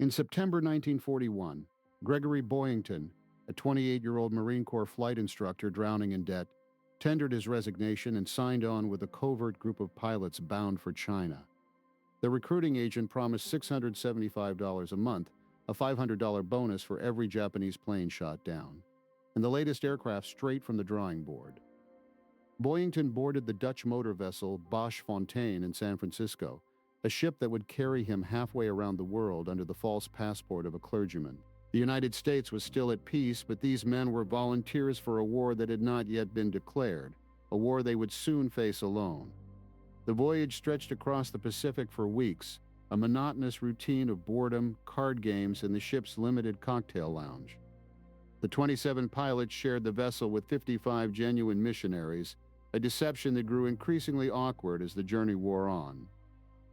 In September 1941, Gregory Boyington, a 28-year-old Marine Corps flight instructor drowning in debt, tendered his resignation and signed on with a covert group of pilots bound for China. The recruiting agent promised $675 a month, a $500 bonus for every Japanese plane shot down, and the latest aircraft straight from the drawing board. Boyington boarded the Dutch motor vessel Bosch Fontaine in San Francisco, a ship that would carry him halfway around the world under the false passport of a clergyman. The United States was still at peace, but these men were volunteers for a war that had not yet been declared, a war they would soon face alone. The voyage stretched across the Pacific for weeks, a monotonous routine of boredom, card games, and the ship's limited cocktail lounge. The 27 pilots shared the vessel with 55 genuine missionaries, a deception that grew increasingly awkward as the journey wore on.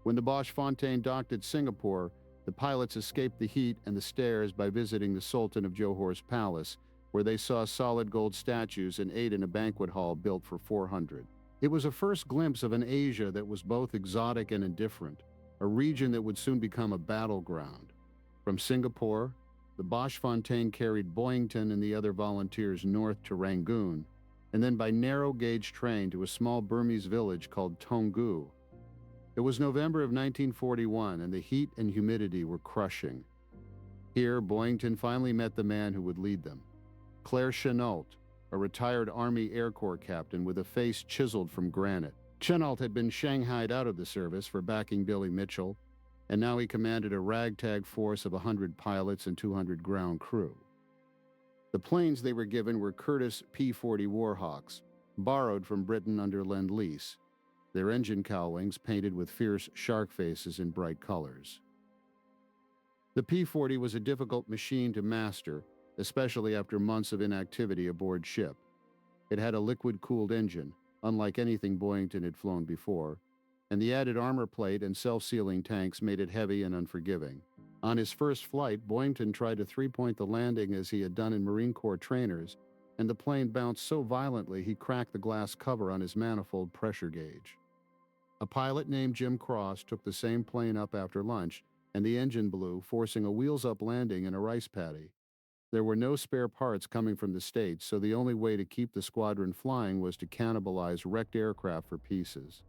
When the Bosch Fontaine docked at Singapore, the pilots escaped the heat and the stares by visiting the Sultan of Johor's palace, where they saw solid gold statues and ate in a banquet hall built for 400. It was a first glimpse of an Asia that was both exotic and indifferent, a region that would soon become a battleground. From Singapore, the Bosch Fontaine carried Boyington and the other volunteers north to Rangoon, and then by narrow-gauge train to a small Burmese village called Toungoo. It was November of 1941, and the heat and humidity were crushing. Here, Boyington finally met the man who would lead them, Claire Chennault, a retired Army Air Corps captain with a face chiseled from granite. Chennault had been shanghaied out of the service for backing Billy Mitchell, and now he commanded a ragtag force of 100 pilots and 200 ground crew. The planes they were given were Curtiss P-40 Warhawks, borrowed from Britain under Lend-Lease, their engine cowlings painted with fierce shark faces in bright colors. The P-40 was a difficult machine to master, especially after months of inactivity aboard ship. It had a liquid-cooled engine, unlike anything Boyington had flown before, and the added armor plate and self-sealing tanks made it heavy and unforgiving. On his first flight, Boyington tried to three-point the landing as he had done in Marine Corps trainers, and the plane bounced so violently he cracked the glass cover on his manifold pressure gauge. A pilot named Jim Cross took the same plane up after lunch, and the engine blew, forcing a wheels-up landing in a rice paddy. There were no spare parts coming from the States, so the only way to keep the squadron flying was to cannibalize wrecked aircraft for pieces.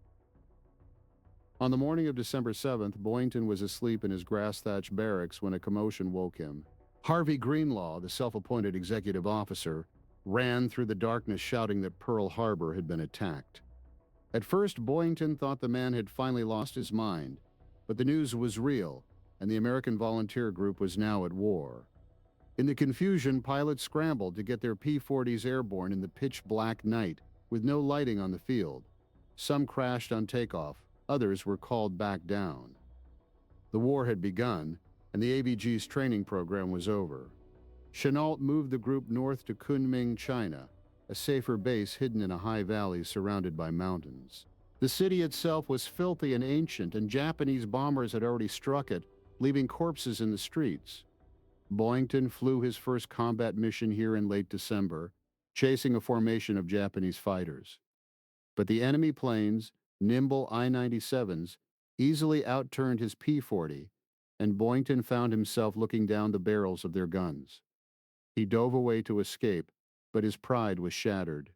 On the morning of December 7th, Boyington was asleep in his grass-thatched barracks when a commotion woke him. Harvey Greenlaw, the self-appointed executive officer, ran through the darkness shouting that Pearl Harbor had been attacked. At first, Boyington thought the man had finally lost his mind, but the news was real, and the American volunteer group was now at war. In the confusion, pilots scrambled to get their P-40s airborne in the pitch-black night, with no lighting on the field. Some crashed on takeoff, others were called back down. The war had begun, and the AVG's training program was over. Chennault moved the group north to Kunming, China, a safer base hidden in a high valley surrounded by mountains. The city itself was filthy and ancient, and Japanese bombers had already struck it, leaving corpses in the streets. Boyington flew his first combat mission here in late December, chasing a formation of Japanese fighters. But the enemy planes, nimble I-97s, easily outturned his P-40, and Boyington found himself looking down the barrels of their guns. He dove away to escape, but his pride was shattered.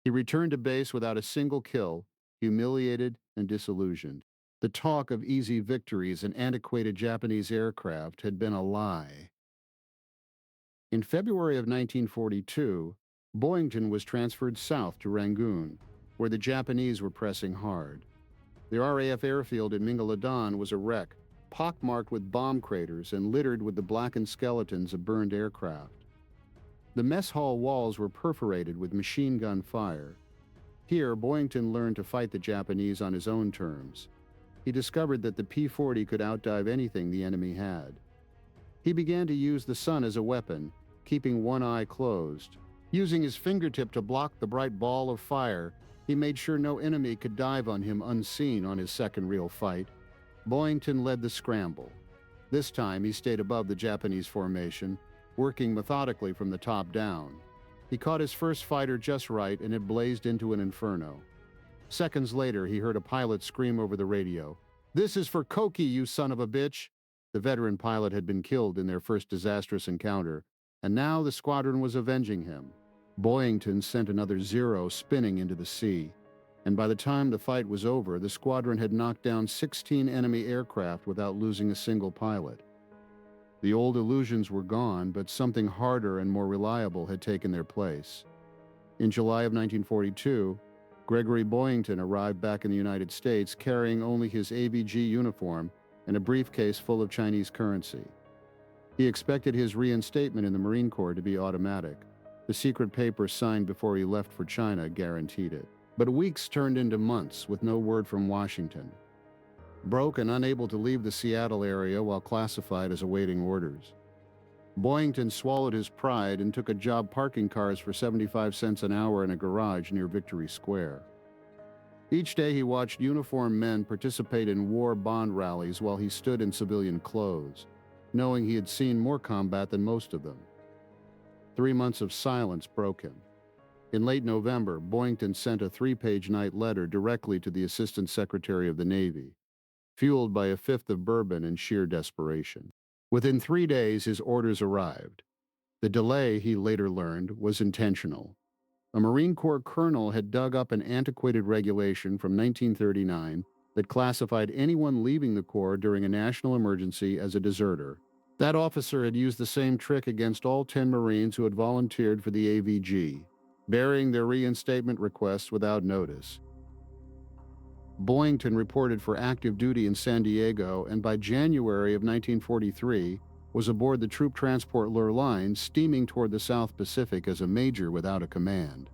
He returned to base without a single kill, humiliated and disillusioned. The talk of easy victories and antiquated Japanese aircraft had been a lie. In February of 1942, Boyington was transferred south to Rangoon, where the Japanese were pressing hard. The RAF airfield in Mingaladan was a wreck, pockmarked with bomb craters and littered with the blackened skeletons of burned aircraft. The mess hall walls were perforated with machine gun fire. Here, Boyington learned to fight the Japanese on his own terms. He discovered that the P-40 could outdive anything the enemy had. He began to use the sun as a weapon, keeping one eye closed. Using his fingertip to block the bright ball of fire, he made sure no enemy could dive on him unseen on his second real fight. Boyington led the scramble. This time, he stayed above the Japanese formation, working methodically from the top down. He caught his first fighter just right, and it blazed into an inferno. Seconds later, he heard a pilot scream over the radio, "This is for Koki, you son of a bitch!" The veteran pilot had been killed in their first disastrous encounter, and now the squadron was avenging him. Boyington sent another Zero spinning into the sea, and by the time the fight was over, the squadron had knocked down 16 enemy aircraft without losing a single pilot. The old illusions were gone, but something harder and more reliable had taken their place. In July of 1942, Gregory Boyington arrived back in the United States carrying only his AVG uniform and a briefcase full of Chinese currency. He expected his reinstatement in the Marine Corps to be automatic. The secret paper signed before he left for China guaranteed it. But weeks turned into months with no word from Washington. Broke and unable to leave the Seattle area while classified as awaiting orders. Boyington swallowed his pride and took a job parking cars for 75 cents an hour in a garage near Victory Square. Each day he watched uniformed men participate in war bond rallies while he stood in civilian clothes, knowing he had seen more combat than most of them. 3 months of silence broke him. In late November, Boyington sent a 3-page night letter directly to the Assistant Secretary of the Navy, fueled by a fifth of bourbon and sheer desperation. Within 3 days, his orders arrived. The delay, he later learned, was intentional. A Marine Corps colonel had dug up an antiquated regulation from 1939 that classified anyone leaving the Corps during a national emergency as a deserter. That officer had used the same trick against all 10 Marines who had volunteered for the AVG, burying their reinstatement requests without notice. Boyington reported for active duty in San Diego, and by January of 1943 was aboard the troop transport Lurline, steaming toward the South Pacific as a major without a command.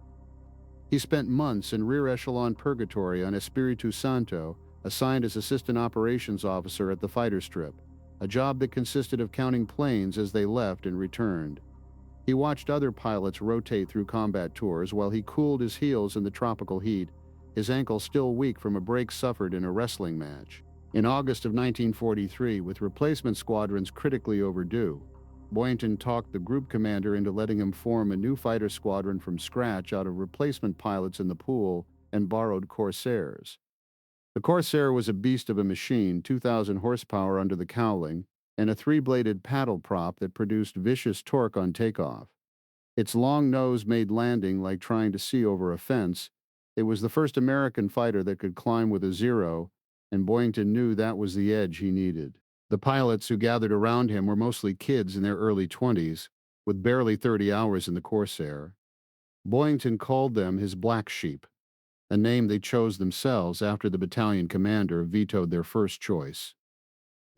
He spent months in rear echelon purgatory on Espiritu Santo, assigned as assistant operations officer at the fighter strip, a job that consisted of counting planes as they left and returned. He watched other pilots rotate through combat tours while he cooled his heels in the tropical heat, his ankle still weak from a break suffered in a wrestling match. In August of 1943, with replacement squadrons critically overdue, Boyington talked the group commander into letting him form a new fighter squadron from scratch out of replacement pilots in the pool and borrowed Corsairs. The Corsair was a beast of a machine, 2,000 horsepower under the cowling, and a 3-bladed paddle prop that produced vicious torque on takeoff. Its long nose made landing like trying to see over a fence. It was the first American fighter that could climb with a Zero, and Boyington knew that was the edge he needed. The pilots who gathered around him were mostly kids in their early 20s, with barely 30 hours in the Corsair. Boyington called them his Black Sheep, a name they chose themselves after the battalion commander vetoed their first choice.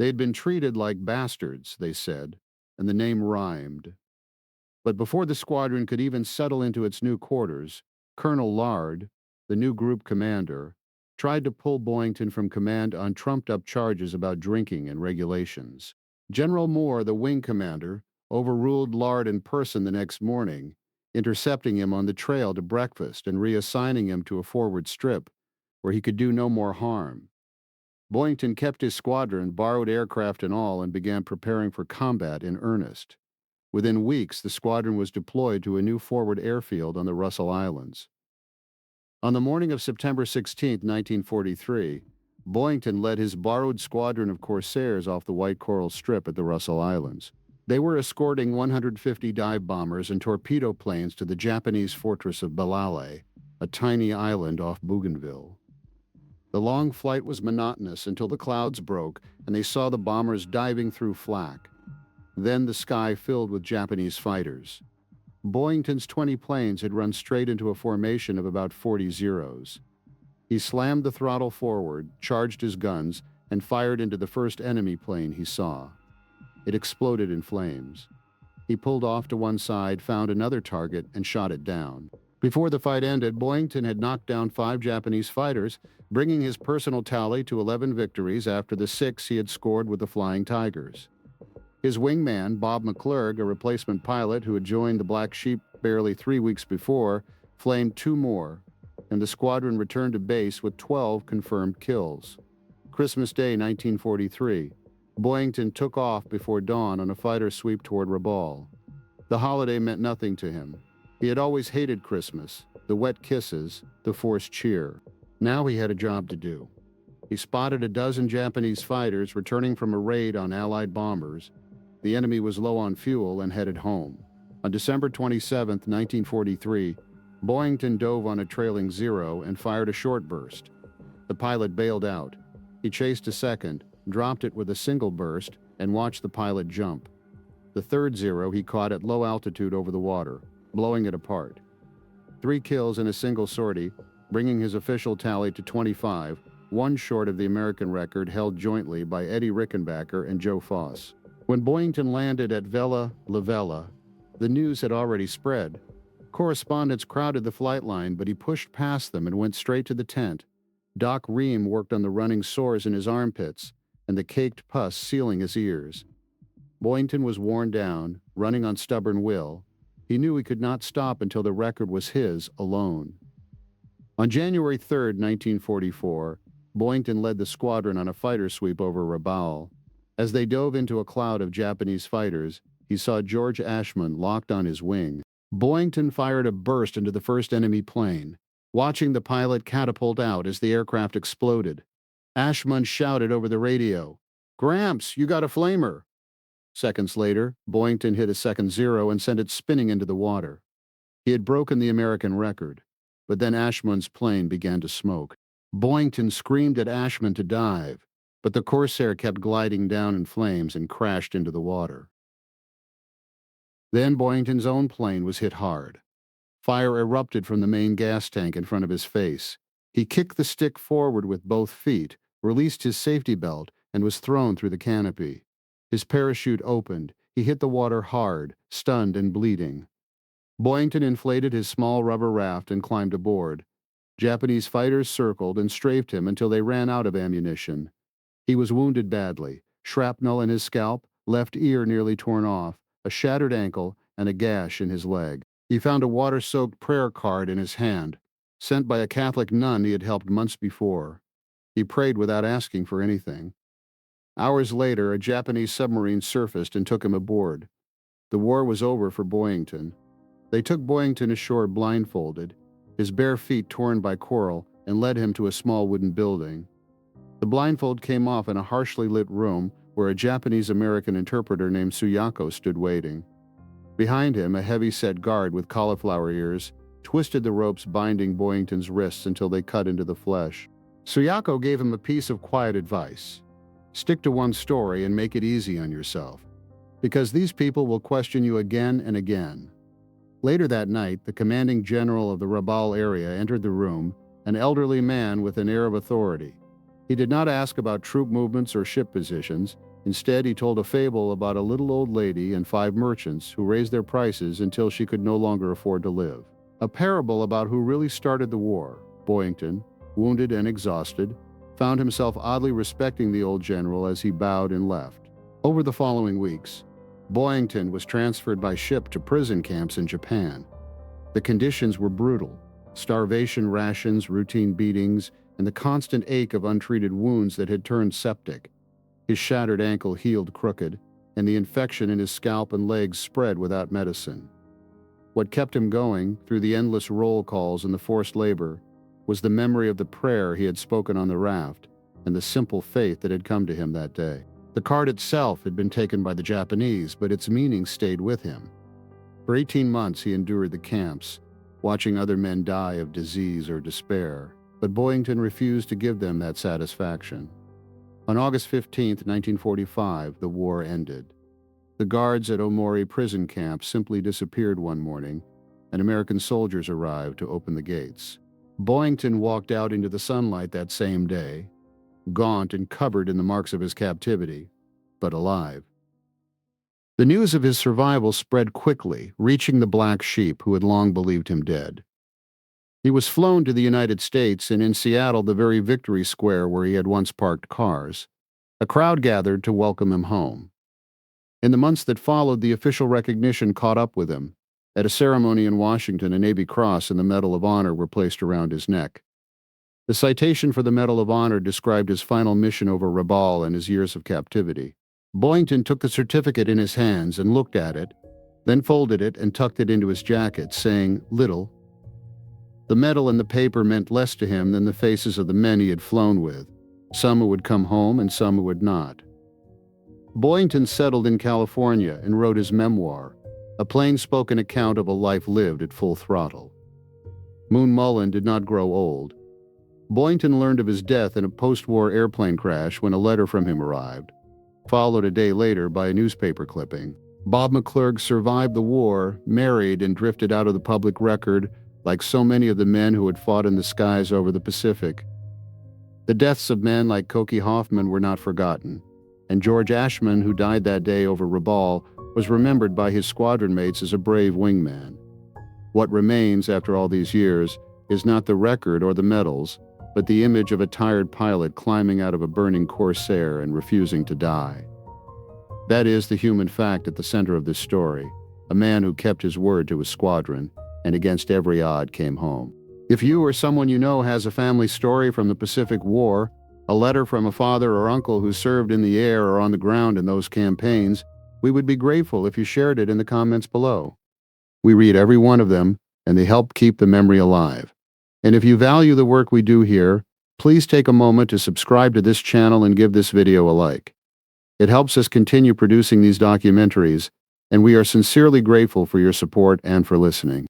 They had been treated like bastards, they said, and the name rhymed. But before the squadron could even settle into its new quarters, Colonel Lard, the new group commander, tried to pull Boyington from command on trumped-up charges about drinking and regulations. General Moore, the wing commander, overruled Lard in person the next morning, intercepting him on the trail to breakfast and reassigning him to a forward strip, where he could do no more harm. Boyington kept his squadron, borrowed aircraft and all, and began preparing for combat in earnest. Within weeks, the squadron was deployed to a new forward airfield on the Russell Islands. On the morning of September 16, 1943, Boyington led his borrowed squadron of Corsairs off the White Coral Strip at the Russell Islands. They were escorting 150 dive bombers and torpedo planes to the Japanese fortress of Balale, a tiny island off Bougainville. The long flight was monotonous until the clouds broke and they saw the bombers diving through flak. Then the sky filled with Japanese fighters. Boyington's 20 planes had run straight into a formation of about 40 Zeros. He slammed the throttle forward, charged his guns, and fired into the first enemy plane he saw. It exploded in flames. He pulled off to one side, found another target, and shot it down. Before the fight ended, Boyington had knocked down 5 Japanese fighters, bringing his personal tally to 11 victories after the 6 he had scored with the Flying Tigers. His wingman, Bob McClurg, a replacement pilot who had joined the Black Sheep barely 3 weeks before, flamed 2 more, and the squadron returned to base with 12 confirmed kills. Christmas Day, 1943. Boyington took off before dawn on a fighter sweep toward Rabaul. The holiday meant nothing to him. He had always hated Christmas, the wet kisses, the forced cheer. Now he had a job to do. He spotted a dozen Japanese fighters returning from a raid on Allied bombers. The enemy was low on fuel and headed home. On December 27, 1943, Boyington dove on a trailing Zero and fired a short burst. The pilot bailed out. He chased a second, dropped it with a single burst, and watched the pilot jump. The third Zero he caught at low altitude over the water, blowing it apart. 3 kills in a single sortie, bringing his official tally to 25, one short of the American record held jointly by Eddie Rickenbacker and Joe Foss. When Boyington landed at Vella La Vella, the news had already spread. Correspondents crowded the flight line, but he pushed past them and went straight to the tent. Doc Ream worked on the running sores in his armpits and the caked pus sealing his ears. Boyington was worn down, running on stubborn will. He knew he could not stop until the record was his alone. On January 3, 1944, Boyington led the squadron on a fighter sweep over Rabaul. As they dove into a cloud of Japanese fighters, he saw George Ashmun locked on his wing. Boyington fired a burst into the first enemy plane, watching the pilot catapult out as the aircraft exploded. Ashmun shouted over the radio, "Gramps, you got a flamer!" Seconds later, Boyington hit a second Zero and sent it spinning into the water. He had broken the American record, but then Ashmun's plane began to smoke. Boyington screamed at Ashmun to dive, but the Corsair kept gliding down in flames and crashed into the water. Then Boyington's own plane was hit hard. Fire erupted from the main gas tank in front of his face. He kicked the stick forward with both feet, released his safety belt, and was thrown through the canopy. His parachute opened. He hit the water hard, stunned and bleeding. Boyington inflated his small rubber raft and climbed aboard. Japanese fighters circled and strafed him until they ran out of ammunition. He was wounded badly, shrapnel in his scalp, left ear nearly torn off, a shattered ankle, and a gash in his leg. He found a water-soaked prayer card in his hand, sent by a Catholic nun he had helped months before. He prayed without asking for anything. Hours later, a Japanese submarine surfaced and took him aboard. The war was over for Boyington. They took Boyington ashore blindfolded, his bare feet torn by coral, and led him to a small wooden building. The blindfold came off in a harshly lit room where a Japanese-American interpreter named Suyako stood waiting. Behind him, a heavy-set guard with cauliflower ears twisted the ropes binding Boyington's wrists until they cut into the flesh. Suyako gave him a piece of quiet advice. Stick to one story and make it easy on yourself, because these people will question you again and again. Later that night, the commanding general of the Rabaul area entered the room, an elderly man with an air of authority. He did not ask about troop movements or ship positions. Instead, he told a fable about a little old lady and 5 merchants who raised their prices until she could no longer afford to live. A parable about who really started the war. Boyington, wounded and exhausted, found himself oddly respecting the old general as he bowed and left. Over the following weeks, Boyington was transferred by ship to prison camps in Japan. The conditions were brutal: starvation rations, routine beatings, and the constant ache of untreated wounds that had turned septic. His shattered ankle healed crooked, and the infection in his scalp and legs spread without medicine. What kept him going, through the endless roll calls and the forced labor, was the memory of the prayer he had spoken on the raft and the simple faith that had come to him that day. The card itself had been taken by the Japanese, but its meaning stayed with him. For 18 months he endured the camps, watching other men die of disease or despair, but Boyington refused to give them that satisfaction. On August 15, 1945, the war ended. The guards at Omori prison camp simply disappeared one morning, and American soldiers arrived to open the gates. Boyington walked out into the sunlight that same day, gaunt and covered in the marks of his captivity, but alive. The news of his survival spread quickly, reaching the Black Sheep, who had long believed him dead. He was flown to the United States, and in Seattle, the very Victory Square where he had once parked cars. A crowd gathered to welcome him home. In the months that followed, the official recognition caught up with him. At a ceremony in Washington, a Navy Cross and the Medal of Honor were placed around his neck. The citation for the Medal of Honor described his final mission over Rabaul and his years of captivity. Boyington took the certificate in his hands and looked at it, then folded it and tucked it into his jacket, saying, "Little." The medal and the paper meant less to him than the faces of the men he had flown with, some who would come home and some who would not. Boyington settled in California and wrote his memoir, a plain-spoken account of a life lived at full throttle. Moon Mullen did not grow old. Boyington learned of his death in a post-war airplane crash when a letter from him arrived, followed a day later by a newspaper clipping. Bob McClurg survived the war, married, and drifted out of the public record like so many of the men who had fought in the skies over the Pacific. The deaths of men like Cokie Hoffman were not forgotten, and George Ashman, who died that day over Rabaul, was remembered by his squadron mates as a brave wingman. What remains after all these years is not the record or the medals, but the image of a tired pilot climbing out of a burning Corsair and refusing to die. That is the human fact at the center of this story, a man who kept his word to his squadron and against every odd came home. If you or someone you know has a family story from the Pacific War, a letter from a father or uncle who served in the air or on the ground in those campaigns, we would be grateful if you shared it in the comments below. We read every one of them, and they help keep the memory alive. And if you value the work we do here, please take a moment to subscribe to this channel and give this video a like. It helps us continue producing these documentaries, and we are sincerely grateful for your support and for listening.